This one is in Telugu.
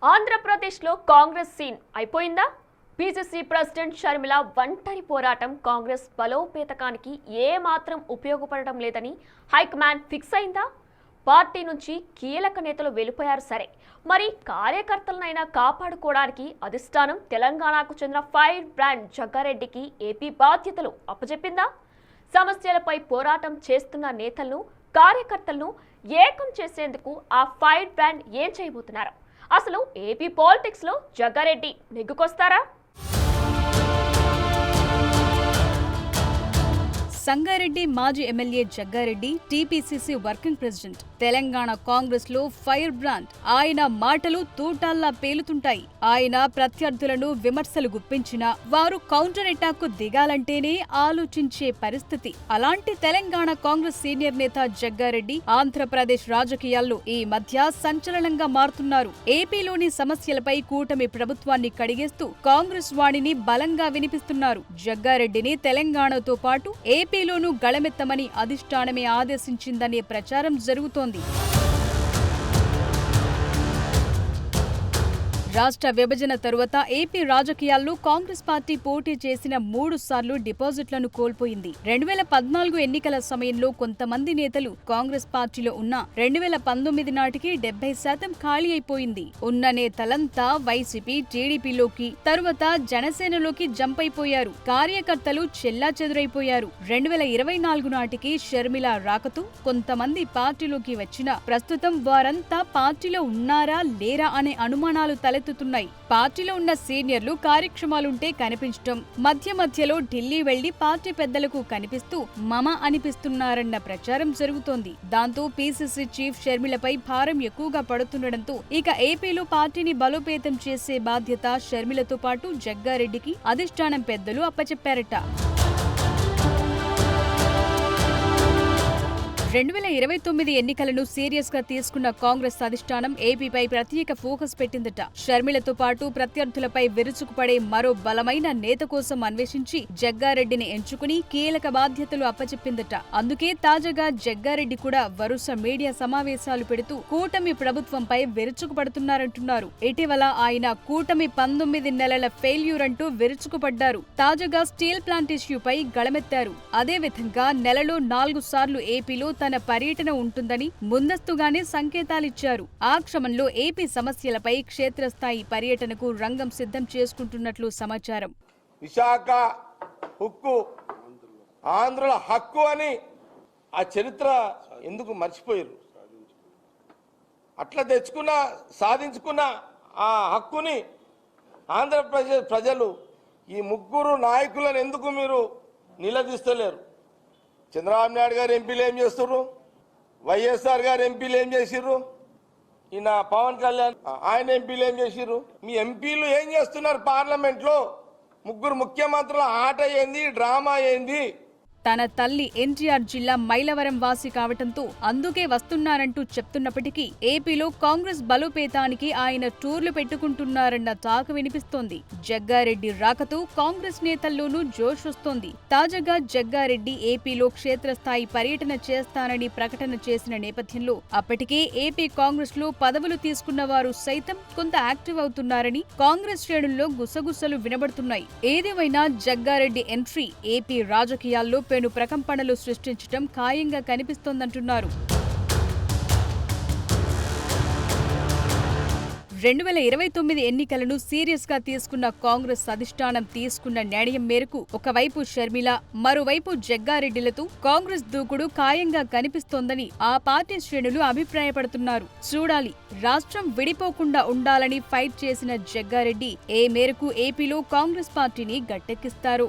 ఆంధ్రప్రదేశ్లో కాంగ్రెస్ సీన్ అయిపోయిందా? పీసీసీ ప్రెసిడెంట్ షర్మిల ఒంటరి పోరాటం కాంగ్రెస్ బలోపేతకానికి ఏమాత్రం ఉపయోగపడడం లేదని హైకమాండ్ ఫిక్స్ అయిందా? పార్టీ నుంచి కీలక నేతలు వెళ్ళిపోయారు సరే, మరి కార్యకర్తలనైనా కాపాడుకోవడానికి అధిష్టానం తెలంగాణకు చెందిన ఫైర్ బ్రాండ్ జగ్గారెడ్డికి ఏపీ బాధ్యతలు అప్పచెప్పిందా? సమస్యలపై పోరాటం చేస్తున్న నేతలను, కార్యకర్తలను ఏకం చేసేందుకు ఆ ఫైర్ బ్రాండ్ ఏం చేయబోతున్నారు? అసలు ఏపీ పాలిటిక్స్ లో జగ్గారెడ్డి నెగ్గుకొస్తారా? సంగారెడ్డి మాజీ MLA Jaggareddy TPCC working president. Telangana Congress లో ఫైర్ బ్రాండ్. ఆయన మాటలు తూటాల్లా పేలుతుంటాయి. ఆయన ప్రత్యర్థులను విమర్శలు గుప్పించినా వారు కౌంటర్ అటాక్ కు దిగాలంటేనే ఆలోచించే పరిస్థితి. అలాంటి తెలంగాణ కాంగ్రెస్ సీనియర్ నేత జగ్గారెడ్డి ఆంధ్రప్రదేశ్ రాజకీయాల్లో ఈ మధ్య సంచలనంగా మారుతున్నారు. ఏపీలోని సమస్యలపై కూటమి ప్రభుత్వాన్ని కడిగేస్తూ కాంగ్రెస్ వాణిని బలంగా వినిపిస్తున్నారు. జగ్గారెడ్డిని తెలంగాణతో పాటు ఏపీలోనూ గళమెత్తమని అధిష్టానమే ఆదేశించిందనే ప్రచారం జరుగుతోంది. రాష్ట్ర విభజన తరువాత ఏపీ రాజకీయాల్లో కాంగ్రెస్ పార్టీ పోటీ చేసిన 3 సార్లు డిపాజిట్లను కోల్పోయింది. 2014 ఎన్నికల సమయంలో కొంతమంది నేతలు కాంగ్రెస్ పార్టీలో ఉన్న 2019 నాటికి 70% ఖాళీ అయిపోయింది. ఉన్న నేతలంతా వైసీపీ, టీడీపీలోకి, తరువాత జనసేనలోకి జంప్ అయిపోయారు. కార్యకర్తలు చెల్లాచెదురైపోయారు. 2024 నాటికి షర్మిల రాకతో కొంతమంది పార్టీలోకి వచ్చినా ప్రస్తుతం వారంతా పార్టీలో ఉన్నారా లేరా అనే అనుమానాలు తలెత్తుతున్నాయి. పార్టీలో ఉన్న సీనియర్లు కార్యక్రమాలుంటే కనిపించటం, మధ్యలో ఢిల్లీ వెళ్లి పార్టీ పెద్దలకు కనిపిస్తూ మమ అనిపిస్తున్నారన్న ప్రచారం జరుగుతోంది. దాంతో పీసీసీ చీఫ్ షర్మిలపై భారం ఎక్కువగా పడుతుండటంతో ఇక ఏపీలో పార్టీని బలోపేతం చేసే బాధ్యత షర్మిలతో పాటు జగ్గారెడ్డికి అధిష్టానం పెద్దలు అప్పచెప్పారట. 2029 ఎన్నికలను సీరియస్ గా తీసుకున్న కాంగ్రెస్ అధిష్టానం ఏపీపై ప్రత్యేక ఫోకస్ పెట్టిందట. షర్మిలతో పాటు ప్రత్యర్థులపై విరుచుకుపడే మరో బలమైన నేత కోసం అన్వేషించి జగ్గారెడ్డిని ఎంచుకుని కీలక బాధ్యతలు అప్పచెప్పిందట. అందుకే తాజాగా జగ్గారెడ్డి కూడా వరుస మీడియా సమావేశాలు పెడుతూ కూటమి ప్రభుత్వంపై విరుచుకుపడుతున్నారంటున్నారు. ఇటీవల ఆయన కూటమి 19 నెలల ఫెయిల్యూర్ అంటూ విరుచుకుపడ్డారు. తాజాగా స్టీల్ ప్లాంట్ ఇష్యూపై గళమెత్తారు. అదేవిధంగా నెలలో 4 సార్లు ఏపీలో తన పర్యటన ఉంటుందని ముందస్తుగానే సంకేతాలిచ్చారు. ఆ క్రమంలో ఏపీ సమస్యలపై క్షేత్రస్థాయి పర్యటనకు రంగం సిద్ధం చేసుకుంటున్నట్లు సమాచారం. విశాఖ హక్కు, ఆంధ్రుల హక్కు అని ఆ చరిత్ర ఎందుకు మర్చిపోయారు? అట్లా సాధించుకున్న ఆ హక్కుని ఆంధ్రప్రదేశ్ ప్రజలు ఈ 3 నాయకులను ఎందుకు మీరు నిలదీస్తలేరు? చంద్రబాబు నాయుడు గారు ఎంపీలు ఏం చేస్తున్నారు? వైఎస్ఆర్ గారు ఎంపీలు ఏం చేసిర్రు? ఈయన పవన్ కళ్యాణ్ ఆయన ఎంపీలు ఏం చేసిర్రు? మీ ఎంపీలు ఏం చేస్తున్నారు? పార్లమెంట్లో 3 ముఖ్యమంత్రుల ఆట ఏంది, డ్రామా ఏంది? తన తల్లి ఎన్టీఆర్ జిల్లా మైలవరం వాసి కావటంతో అందుకే వస్తున్నారంటూ చెప్తున్నప్పటికీ ఏపీలో కాంగ్రెస్ బలోపేతానికి ఆయన టూర్లు పెట్టుకుంటున్నారన్న టాక్ వినిపిస్తోంది. జగ్గారెడ్డి రాకతో కాంగ్రెస్ నేతల్లోనూ జోష్ వస్తోంది. తాజాగా జగ్గారెడ్డి ఏపీలో క్షేత్రస్థాయి పర్యటన చేస్తానని ప్రకటన చేసిన నేపథ్యంలో అప్పటికే ఏపీ కాంగ్రెస్ లో పదవులు తీసుకున్న వారు సైతం కొంత యాక్టివ్ అవుతున్నారని కాంగ్రెస్ శ్రేణుల్లో గుసగుసలు వినబడుతున్నాయి. ఏదేమైనా జగ్గారెడ్డి ఎంట్రీ ఏపీ రాజకీయాల్లో పెను ప్రకంపనలు సృష్టించడం ఖాయంగా కనిపిస్తోందంటున్నారు. 2029 ఎన్నికలను సీరియస్ గా తీసుకున్న కాంగ్రెస్ అధిష్టానం తీసుకున్న నిర్ణయం మేరకు ఒకవైపు షర్మిల, మరోవైపు జగ్గారెడ్డిలతో కాంగ్రెస్ దూకుడు ఖాయంగా కనిపిస్తోందని ఆ పార్టీ శ్రేణులు అభిప్రాయపడుతున్నారు. చూడాలి, రాష్ట్రం విడిపోకుండా ఉండాలని ఫైట్ చేసిన జగ్గారెడ్డి ఏ మేరకు ఏపీలో కాంగ్రెస్ పార్టీని గట్టెక్కిస్తారు.